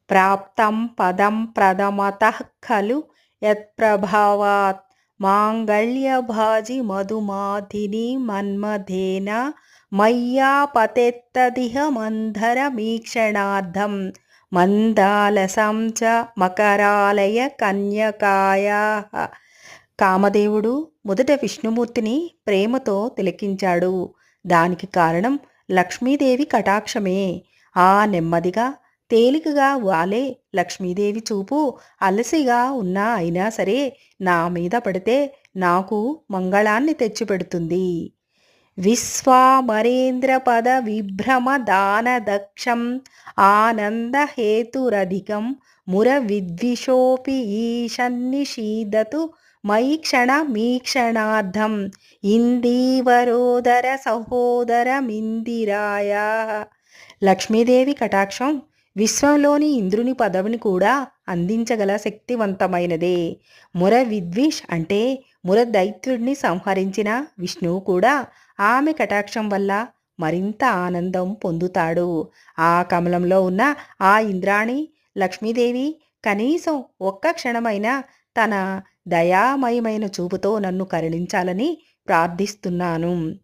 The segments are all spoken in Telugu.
ప్రాప్తం పదం ప్రథమతః ఖలు యత్ప్రభావాత్ మాంగళ్యభాజి మధుమాధిని మన్మథేన మయ్యాపతేత్తదిహ మందరమీక్షణార్థం మందాలసం చ మకరాలయ కన్యకాయాః. కామదేవుడు మొదట విష్ణుమూర్తిని ప్రేమతో తిలకించాడు. దానికి కారణం లక్ష్మీదేవి కటాక్షమే. ఆ నెమ్మదిగా తేలికగా వాలే లక్ష్మీదేవి చూపు అలసిగా ఉన్నా అయినా సరే నా మీద పడితే నాకు మంగళాన్ని తెచ్చిపెడుతుంది. విశ్వామరేంద్రపద విభ్రమ దానదక్షం ఆనందహేతురధికం ముర విద్విషోపి ఈశన్నిషీదతు మయి క్షణమీక్షణార్థం ఇందీవరోదర సహోదరమిందిరాయ. లక్ష్మీదేవి కటాక్షం విశ్వంలోని ఇంద్రుని పదవిని కూడా అందించగల శక్తివంతమైనదే. ముర విద్విష్ అంటే ముర దైత్యుడిని సంహరించిన విష్ణువు కూడా ఆమె కటాక్షం వల్ల మరింత ఆనందం పొందుతాడు. ఆ కమలంలో ఉన్న ఆ ఇంద్రాణి లక్ష్మీదేవి కనీసం ఒక్క క్షణమైనా తన దయామయమైన చూపుతో నన్ను కరుణించాలని ప్రార్థిస్తున్నాను.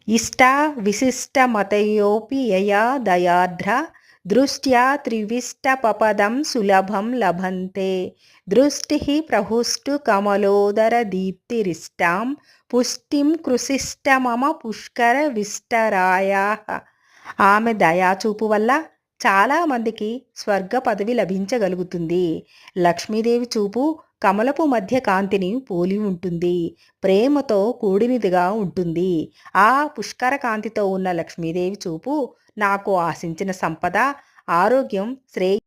ఇష్ట విశిష్టమతయోపి యయా దయార్ద్ర దృష్ట్యా త్రివిష్టపపదం సులభం లభంతే దృష్టి ప్రహుష్టు కమలోదర దీప్తిరిష్టాం పుష్టిం కృషిష్ట మమ పుష్కర విష్టరాయా. ఆమె దయాచూపు వల్ల చాలామందికి స్వర్గ పదవి లభించగలుగుతుంది. లక్ష్మీదేవి చూపు కమలపు మధ్య కాంతిని పోలి ఉంటుంది. ప్రేమతో కూడినదిగా ఉంటుంది. ఆ పుష్కర కాంతితో ఉన్న లక్ష్మీదేవి చూపు నాకు ఆశించిన సంపద, ఆరోగ్యం, శ్రేయస్సు